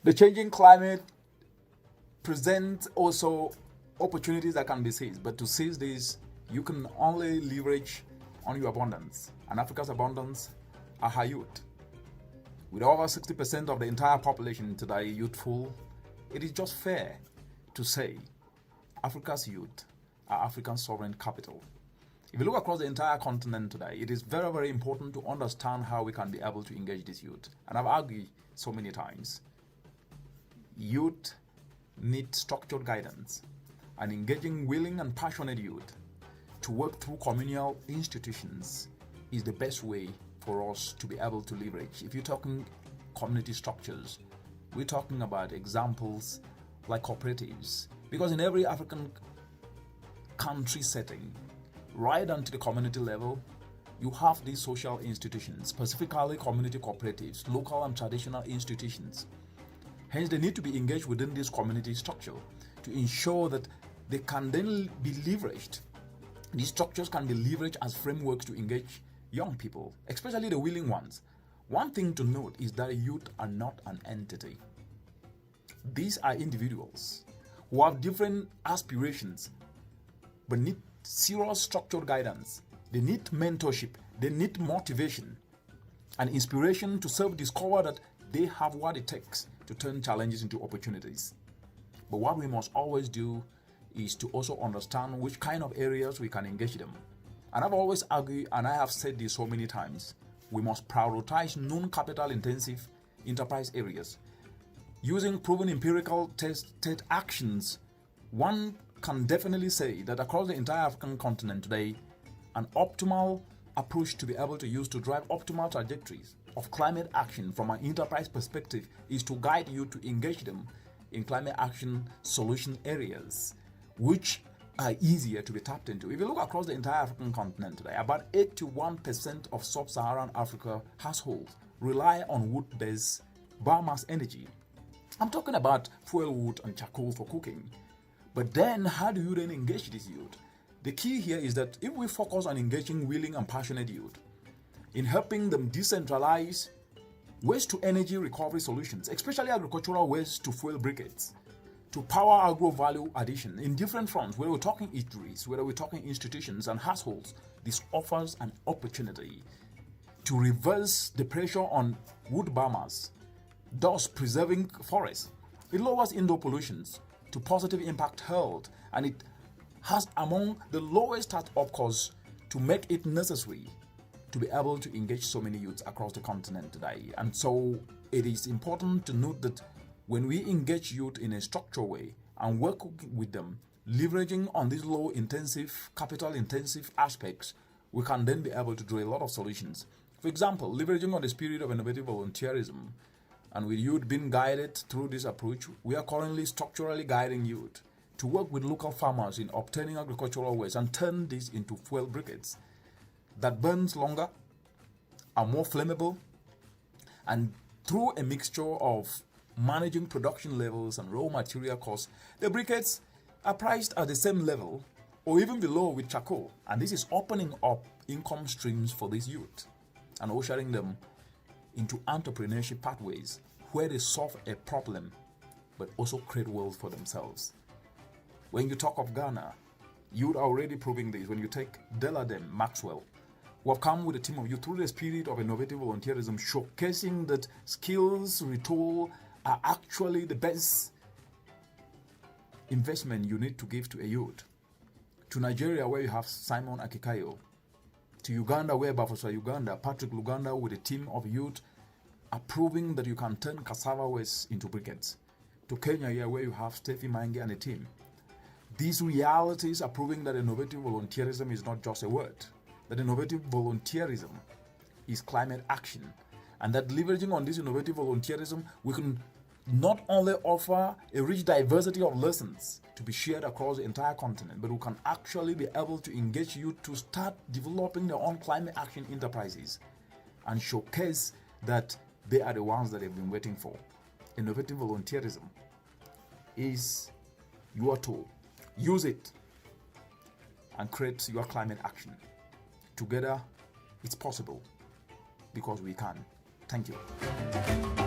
The changing climate presents also opportunities that can be seized, but to seize these, you can only leverage on your abundance. And Africa's abundance are her youth. With over 60% of the entire population today youthful, it is just fair to say Africa's youth are African sovereign capital. If you look across the entire continent today, it is very, very important to understand how we can be able to engage this youth. And I've argued so many times, youth need structured guidance, and engaging willing and passionate youth to work through communal institutions is the best way for us to be able to leverage. If you're talking community structures, we're talking about examples like cooperatives, because in every African country setting, right down to the community level, you have these social institutions, specifically community cooperatives, local and traditional institutions. Hence, they need to be engaged within this community structure to ensure that they can then be leveraged. These structures can be leveraged as frameworks to engage young people, especially the willing ones. One thing to note is that youth are not an entity. These are individuals who have different aspirations but need serious structured guidance. They need mentorship, they need motivation and inspiration to self-discover that they have what it takes to turn challenges into opportunities. But what we must always do is to also understand which kind of areas we can engage them. And I've always argued, and I have said this so many times, we must prioritize non-capital intensive enterprise areas. Using proven empirical tested actions, one can definitely say that across the entire African continent today, an optimal approach to be able to use to drive optimal trajectories of climate action from an enterprise perspective is to guide you to engage them in climate action solution areas, which are easier to be tapped into. If you look across the entire African continent today, about 81% of sub-Saharan Africa households rely on wood-based biomass energy. I'm talking about fuel wood and charcoal for cooking. But then, how do you then engage this youth? The key here is that if we focus on engaging willing and passionate youth, in helping them decentralize waste to energy recovery solutions, especially agricultural waste to fuel briquettes, to power agro value addition in different fronts, whether we're talking eateries, whether we're talking institutions and households, this offers an opportunity to reverse the pressure on wood biomass, thus preserving forests. It lowers indoor pollutions to positive impact health, and it has among the lowest start-up costs to make it necessary to be able to engage so many youths across the continent today. And so it is important to note that when we engage youth in a structured way and work with them, leveraging on these low-intensive, capital-intensive aspects, we can then be able to draw a lot of solutions. For example, leveraging on the spirit of innovative volunteerism, and with youth being guided through this approach, we are currently structurally guiding youth to work with local farmers in obtaining agricultural waste and turn this into fuel briquettes that burns longer, are more flammable, and through a mixture of managing production levels and raw material costs, the briquettes are priced at the same level or even below with charcoal. And this is opening up income streams for these youth and ushering them into entrepreneurship pathways where they solve a problem but also create wealth for themselves. When you talk of Ghana, youth are already proving this. When you take Deladem Maxwell, who have come with a team of youth through the spirit of innovative volunteerism, showcasing that skills retool are actually the best investment you need to give to a youth. To Nigeria, where you have Simon Akikayo. To Uganda, where Bafasa Uganda, Patrick Luganda with a team of youth are proving that you can turn cassava waste into briquettes. To Kenya, here, where you have Steffi Mange and a team. These realities are proving that innovative volunteerism is not just a word, that innovative volunteerism is climate action, and that leveraging on this innovative volunteerism, we can not only offer a rich diversity of lessons to be shared across the entire continent, but we can actually be able to engage youth to start developing their own climate action enterprises and showcase that they are the ones that they've been waiting for. Innovative volunteerism is your tool. Use it and create your climate action. Together, it's possible because we can. Thank you.